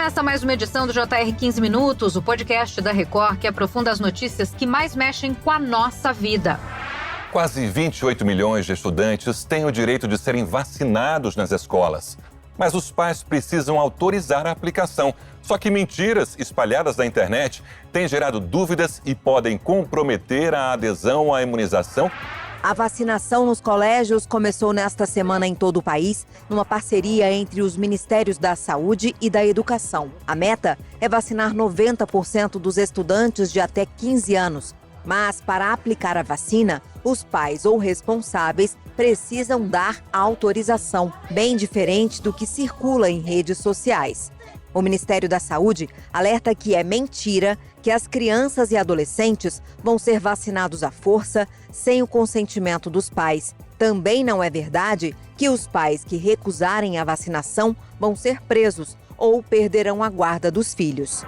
Começa mais uma edição do JR 15 Minutos, o podcast da Record que aprofunda as notícias que mais mexem com a nossa vida. Quase 28 milhões de estudantes têm o direito de serem vacinados nas escolas. Mas os pais precisam autorizar a aplicação. Só que mentiras espalhadas na internet têm gerado dúvidas e podem comprometer a adesão à imunização. A vacinação nos colégios começou nesta semana em todo o país, numa parceria entre os Ministérios da Saúde e da Educação. A meta é vacinar 90% dos estudantes de até 15 anos. Mas, para aplicar a vacina, os pais ou responsáveis precisam dar autorização, bem diferente do que circula em redes sociais. O Ministério da Saúde alerta que é mentira que as crianças e adolescentes vão ser vacinados à força, sem o consentimento dos pais. Também não é verdade que os pais que recusarem a vacinação vão ser presos ou perderão a guarda dos filhos.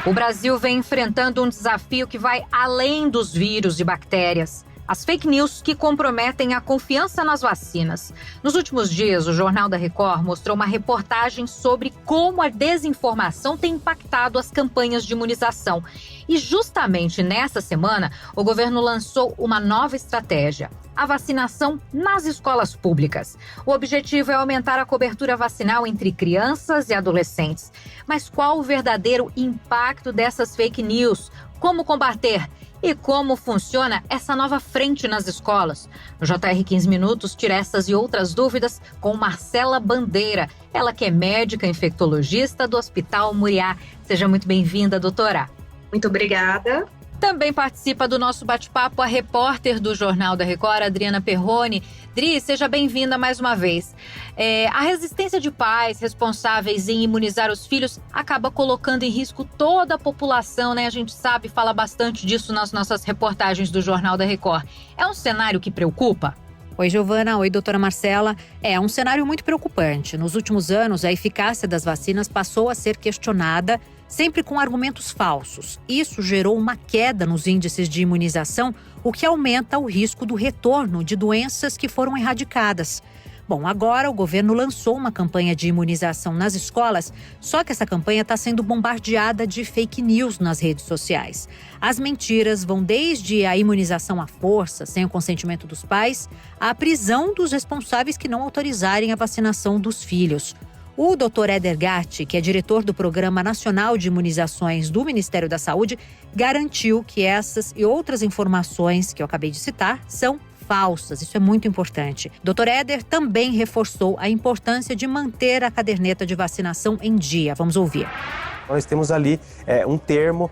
O Brasil vem enfrentando um desafio que vai além dos vírus e bactérias. As fake news que comprometem a confiança nas vacinas. Nos últimos dias, o Jornal da Record mostrou uma reportagem sobre como a desinformação tem impactado as campanhas de imunização. E justamente nessa semana, o governo lançou uma nova estratégia: a vacinação nas escolas públicas. O objetivo é aumentar a cobertura vacinal entre crianças e adolescentes. Mas qual o verdadeiro impacto dessas fake news? Como combater? E como funciona essa nova frente nas escolas? No JR 15 Minutos, tira essas e outras dúvidas com Marcela Bandeira. Ela que é médica infectologista do Hospital Muriá. Seja muito bem-vinda, doutora. Muito obrigada. Também participa do nosso bate-papo a repórter do Jornal da Record, Adriana Perrone. Dri, seja bem-vinda mais uma vez. A resistência de pais responsáveis em imunizar os filhos acaba colocando em risco toda a população, né? A gente sabe, fala bastante disso nas nossas reportagens do Jornal da Record. É um cenário que preocupa? Oi, Giovana. Oi, doutora Marcela. É um cenário muito preocupante. Nos últimos anos, a eficácia das vacinas passou a ser questionada, sempre com argumentos falsos. Isso gerou uma queda nos índices de imunização, o que aumenta o risco do retorno de doenças que foram erradicadas. Bom, agora o governo lançou uma campanha de imunização nas escolas, só que essa campanha está sendo bombardeada de fake news nas redes sociais. As mentiras vão desde a imunização à força, sem o consentimento dos pais, à prisão dos responsáveis que não autorizarem a vacinação dos filhos. O Dr. Éder Gatti, que é diretor do Programa Nacional de Imunizações do Ministério da Saúde, garantiu que essas e outras informações que eu acabei de citar são falsas. Isso é muito importante. Dr. Éder também reforçou a importância de manter a caderneta de vacinação em dia. Vamos ouvir. Nós temos ali um termo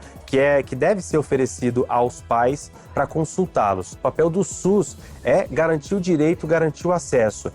que deve ser oferecido aos pais para consultá-los. O papel do SUS é garantir o direito, garantir o acesso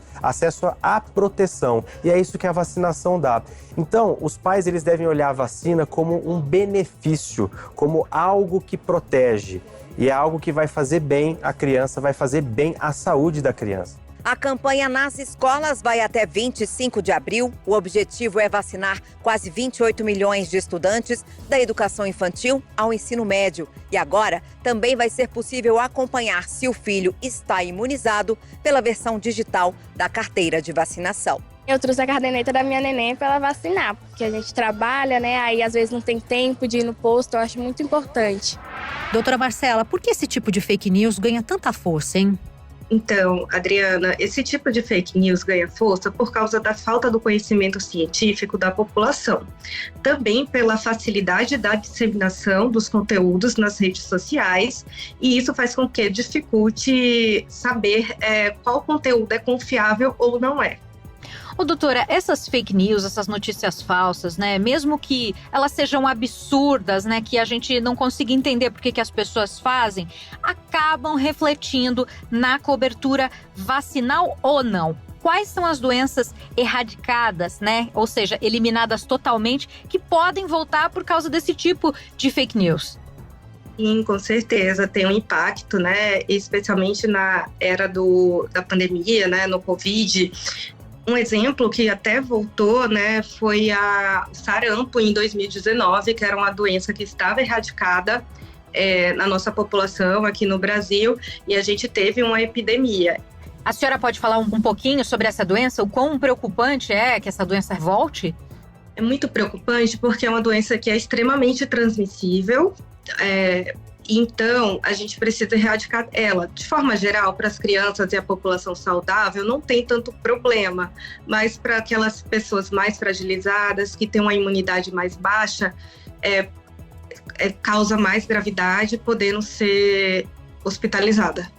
à proteção. E é isso que a vacinação dá. Então, os pais eles devem olhar a vacina como um benefício, como algo que protege. E é algo que vai fazer bem à criança, vai fazer bem à saúde da criança. A campanha nas escolas vai até 25 de abril. O objetivo é vacinar quase 28 milhões de estudantes da educação infantil ao ensino médio. E agora também vai ser possível acompanhar se o filho está imunizado pela versão digital da carteira de vacinação. Eu trouxe a caderneta da minha neném para ela vacinar, porque a gente trabalha, né? Aí às vezes não tem tempo de ir no posto, eu acho muito importante. Doutora Marcela, por que esse tipo de fake news ganha tanta força, hein? Então, Adriana, esse tipo de fake news ganha força por causa da falta do conhecimento científico da população. Também pela facilidade da disseminação dos conteúdos nas redes sociais, e isso faz com que dificulte saber qual conteúdo é confiável ou não é. Ô, doutora, essas fake news, essas notícias falsas, né, mesmo que elas sejam absurdas, né, que a gente não consiga entender por que as pessoas fazem, acabam refletindo na cobertura vacinal ou não? Quais são as doenças erradicadas, né, ou seja, eliminadas totalmente, que podem voltar por causa desse tipo de fake news? Sim, com certeza, tem um impacto, né, especialmente na era da pandemia, né, no Covid. Um exemplo que até voltou, né, foi o sarampo em 2019, que era uma doença que estava erradicada na nossa população aqui no Brasil, e a gente teve uma epidemia. A senhora pode falar um pouquinho sobre essa doença? O quão preocupante é que essa doença volte? É muito preocupante porque é uma doença que é extremamente transmissível, então a gente precisa erradicar ela. De forma geral, para as crianças e a população saudável, não tem tanto problema, mas para aquelas pessoas mais fragilizadas, que têm uma imunidade mais baixa, causa mais gravidade, podendo ser hospitalizada.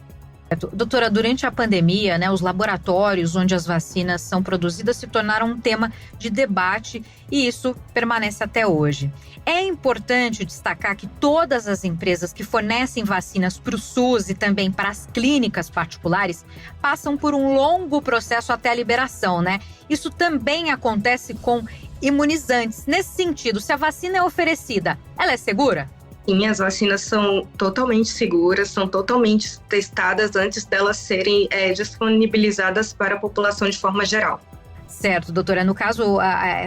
Doutora, durante a pandemia, né, os laboratórios onde as vacinas são produzidas se tornaram um tema de debate e isso permanece até hoje. É importante destacar que todas as empresas que fornecem vacinas para o SUS e também para as clínicas particulares passam por um longo processo até a liberação, né? Isso também acontece com imunizantes. Nesse sentido, se a vacina é oferecida, ela é segura? Sim, as vacinas são totalmente seguras, são totalmente testadas antes delas serem disponibilizadas para a população de forma geral. Certo, doutora. No caso,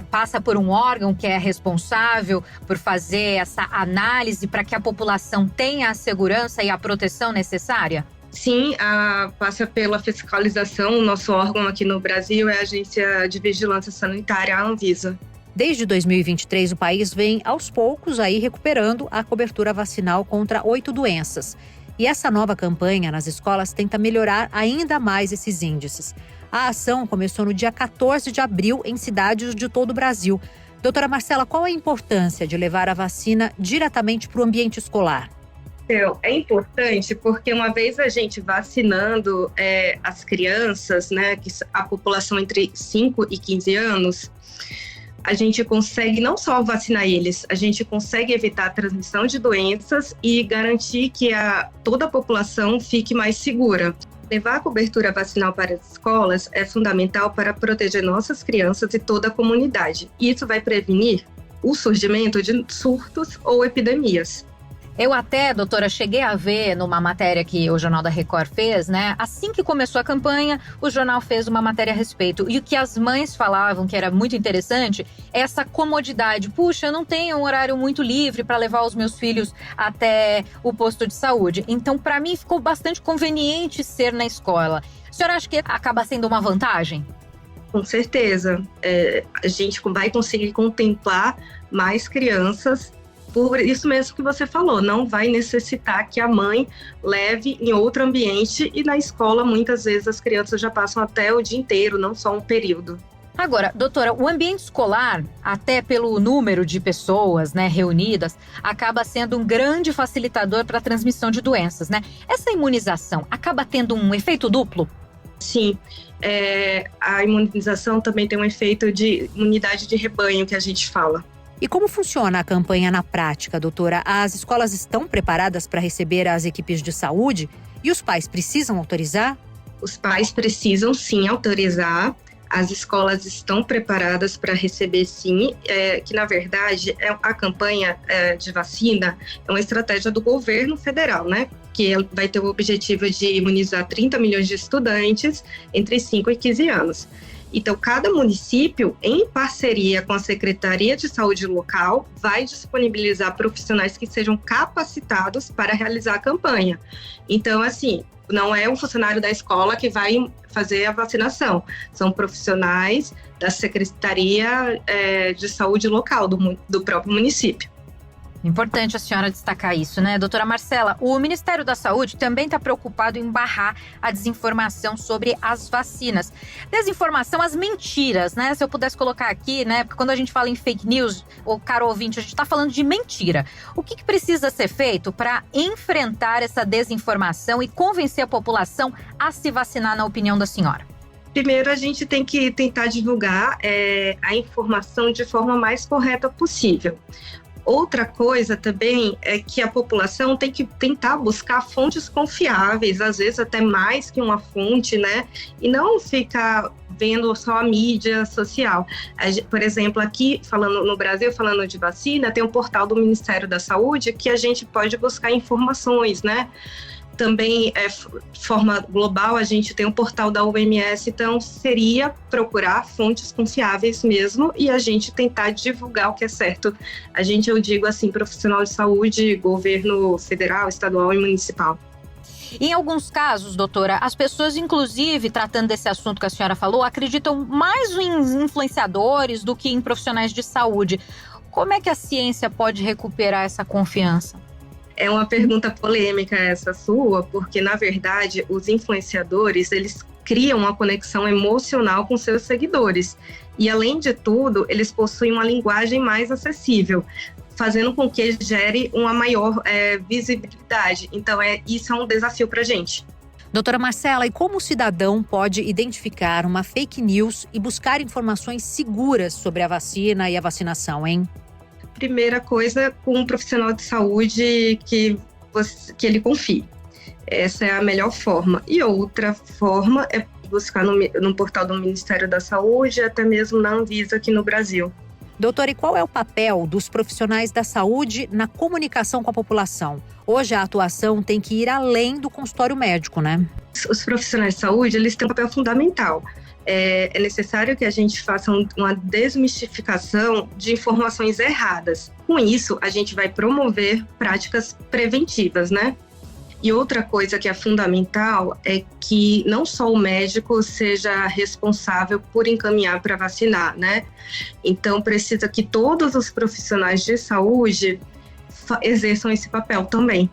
passa por um órgão que é responsável por fazer essa análise para que a população tenha a segurança e a proteção necessária? Sim, passa pela fiscalização. O nosso órgão aqui no Brasil é a Agência de Vigilância Sanitária, a Anvisa. Desde 2023, o país vem, aos poucos, aí recuperando a cobertura vacinal contra 8 doenças. E essa nova campanha nas escolas tenta melhorar ainda mais esses índices. A ação começou no dia 14 de abril em cidades de todo o Brasil. Doutora Marcela, qual a importância de levar a vacina diretamente para o ambiente escolar? É importante porque uma vez a gente vacinando as crianças, né, a população entre 5 e 15 anos, a gente consegue não só vacinar eles, a gente consegue evitar a transmissão de doenças e garantir que toda a população fique mais segura. Levar a cobertura vacinal para as escolas é fundamental para proteger nossas crianças e toda a comunidade. Isso vai prevenir o surgimento de surtos ou epidemias. Eu até, doutora, cheguei a ver numa matéria que o Jornal da Record fez, né? Assim que começou a campanha, o jornal fez uma matéria a respeito. E o que as mães falavam, que era muito interessante, é essa comodidade. Puxa, eu não tenho um horário muito livre para levar os meus filhos até o posto de saúde. Então, para mim, ficou bastante conveniente ser na escola. A senhora acha que acaba sendo uma vantagem? Com certeza. A gente vai conseguir contemplar mais crianças. Por isso mesmo que você falou, não vai necessitar que a mãe leve em outro ambiente e na escola muitas vezes as crianças já passam até o dia inteiro, não só um período. Agora, doutora, o ambiente escolar, até pelo número de pessoas, né, reunidas, acaba sendo um grande facilitador para a transmissão de doenças, né? Essa imunização acaba tendo um efeito duplo? Sim, a imunização também tem um efeito de imunidade de rebanho que a gente fala. E como funciona a campanha na prática, doutora? As escolas estão preparadas para receber as equipes de saúde e os pais precisam autorizar? Os pais precisam sim autorizar. As escolas estão preparadas para receber sim, que na verdade a campanha de vacina é uma estratégia do governo federal, né? Que vai ter o objetivo de imunizar 30 milhões de estudantes entre 5 e 15 anos. Então, cada município, em parceria com a Secretaria de Saúde local, vai disponibilizar profissionais que sejam capacitados para realizar a campanha. Então, assim, não é um funcionário da escola que vai fazer a vacinação, são profissionais da Secretaria de Saúde local do próprio município. Importante a senhora destacar isso, né, doutora Marcela? O Ministério da Saúde também está preocupado em barrar a desinformação sobre as vacinas. Desinformação, as mentiras, né? Se eu pudesse colocar aqui, né? Porque quando a gente fala em fake news, ou caro ouvinte, a gente está falando de mentira. O que precisa ser feito para enfrentar essa desinformação e convencer a população a se vacinar, na opinião da senhora? Primeiro, a gente tem que tentar divulgar a informação de forma mais correta possível. Outra coisa também é que a população tem que tentar buscar fontes confiáveis, às vezes até mais que uma fonte, né? E não ficar vendo só a mídia social. Por exemplo, aqui, falando no Brasil, falando de vacina, tem um portal do Ministério da Saúde que a gente pode buscar informações, né? Também, de forma global, a gente tem um portal da OMS, então seria procurar fontes confiáveis mesmo e a gente tentar divulgar o que é certo. Eu digo assim, profissional de saúde, governo federal, estadual e municipal. Em alguns casos, doutora, as pessoas, inclusive, tratando desse assunto que a senhora falou, acreditam mais em influenciadores do que em profissionais de saúde. Como é que a ciência pode recuperar essa confiança? É uma pergunta polêmica essa sua, porque, na verdade, os influenciadores, eles criam uma conexão emocional com seus seguidores. E, além de tudo, eles possuem uma linguagem mais acessível, fazendo com que gere uma maior visibilidade. Então, isso é um desafio para a gente. Doutora Marcela, e como o cidadão pode identificar uma fake news e buscar informações seguras sobre a vacina e a vacinação, hein? Primeira coisa, com um profissional de saúde que ele confie. Essa é a melhor forma. E outra forma é buscar no portal do Ministério da Saúde, até mesmo na Anvisa aqui no Brasil. Doutora, e qual é o papel dos profissionais da saúde na comunicação com a população? Hoje a atuação tem que ir além do consultório médico, né? Os profissionais de saúde, eles têm um papel fundamental. É necessário que a gente faça uma desmistificação de informações erradas. Com isso, a gente vai promover práticas preventivas, né? E outra coisa que é fundamental é que não só o médico seja responsável por encaminhar para vacinar, né? Então, precisa que todos os profissionais de saúde exerçam esse papel também.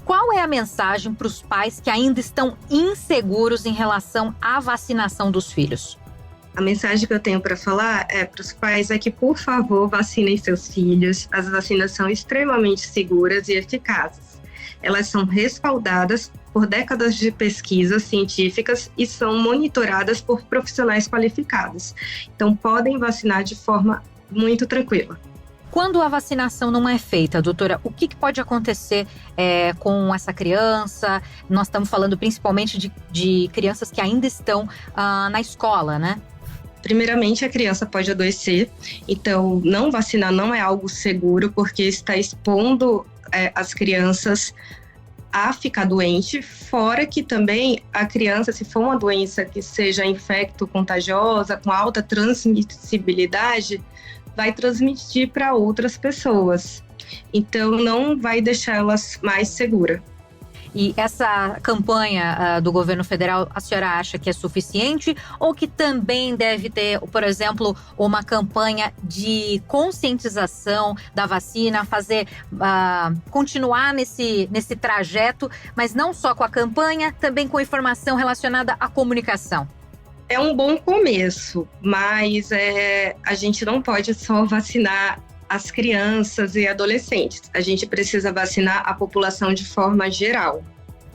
Qual é a mensagem para os pais que ainda estão inseguros em relação à vacinação dos filhos? A mensagem que eu tenho para falar para os pais é que, por favor, vacinem seus filhos. As vacinas são extremamente seguras e eficazes. Elas são respaldadas por décadas de pesquisas científicas e são monitoradas por profissionais qualificados. Então, podem vacinar de forma muito tranquila. Quando a vacinação não é feita, doutora, o que pode acontecer com essa criança? Nós estamos falando principalmente de crianças que ainda estão na escola, né? Primeiramente, a criança pode adoecer. Então, não vacinar não é algo seguro, porque está expondo as crianças a ficar doente, fora que também a criança, se for uma doença que seja infecto-contagiosa, com alta transmissibilidade, vai transmitir para outras pessoas. Então, não vai deixá-las mais seguras. E essa campanha do governo federal, a senhora acha que é suficiente ou que também deve ter, por exemplo, uma campanha de conscientização da vacina, continuar nesse trajeto, mas não só com a campanha, também com informação relacionada à comunicação? É um bom começo, mas a gente não pode só vacinar as crianças e adolescentes. A gente precisa vacinar a população de forma geral.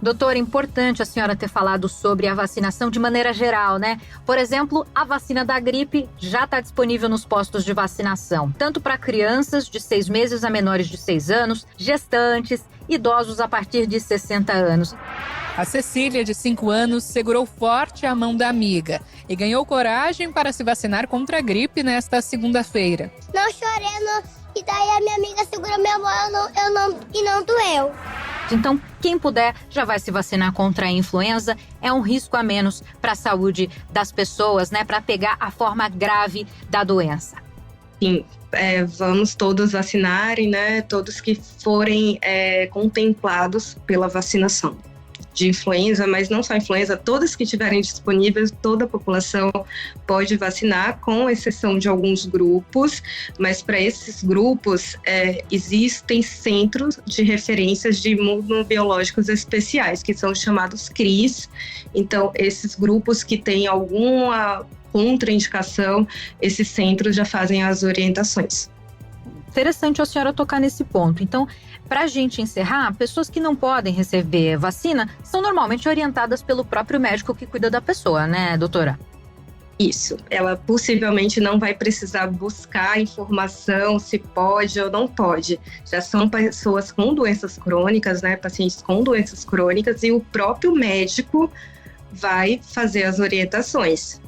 Doutora, importante a senhora ter falado sobre a vacinação de maneira geral, né? Por exemplo, a vacina da gripe já está disponível nos postos de vacinação, tanto para crianças de 6 meses a menores de 6 anos, gestantes, idosos a partir de 60 anos. A Cecília, de 5 anos, segurou forte a mão da amiga e ganhou coragem para se vacinar contra a gripe nesta segunda-feira. Não chorei, não. E daí a minha amiga segurou minha mão e não doeu. Então, quem puder já vai se vacinar contra a influenza. É um risco a menos para a saúde das pessoas, né? Para pegar a forma grave da doença. Sim, vamos todos vacinarem, né? Todos que forem contemplados pela vacinação de influenza, mas não só influenza, todas que estiverem disponíveis, toda a população pode vacinar, com exceção de alguns grupos, mas para esses grupos existem centros de referências de imunobiológicos especiais, que são chamados CRIs. Então, esses grupos que têm alguma contraindicação, esses centros já fazem as orientações. Interessante a senhora tocar nesse ponto. Então, para a gente encerrar, pessoas que não podem receber vacina são normalmente orientadas pelo próprio médico que cuida da pessoa, né, doutora? Isso. Ela possivelmente não vai precisar buscar informação se pode ou não pode. Já são pessoas com doenças crônicas, né, pacientes com doenças crônicas, e o próprio médico vai fazer as orientações.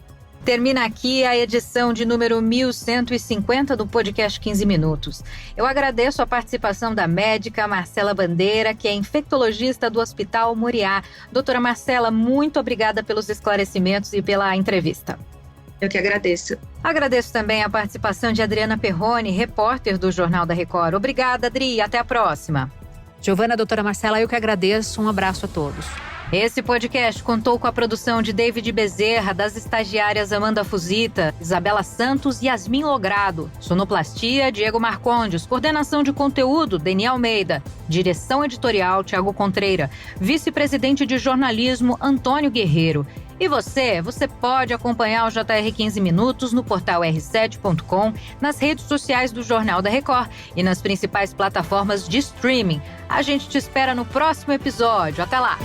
Termina aqui a edição de número 1150 do podcast 15 Minutos. Eu agradeço a participação da médica Marcela Bandeira, que é infectologista do Hospital Moriá. Doutora Marcela, muito obrigada pelos esclarecimentos e pela entrevista. Eu que agradeço. Agradeço também a participação de Adriana Perrone, repórter do Jornal da Record. Obrigada, Adri. Até a próxima. Giovana, doutora Marcela, eu que agradeço. Um abraço a todos. Esse podcast contou com a produção de David Bezerra, das estagiárias Amanda Fusita, Isabela Santos e Yasmin Logrado. Sonoplastia, Diego Marcondes. Coordenação de conteúdo, Daniel Almeida. Direção editorial, Tiago Contreira. Vice-presidente de jornalismo, Antônio Guerreiro. E você pode acompanhar o JR 15 Minutos no portal r7.com, nas redes sociais do Jornal da Record e nas principais plataformas de streaming. A gente te espera no próximo episódio. Até lá!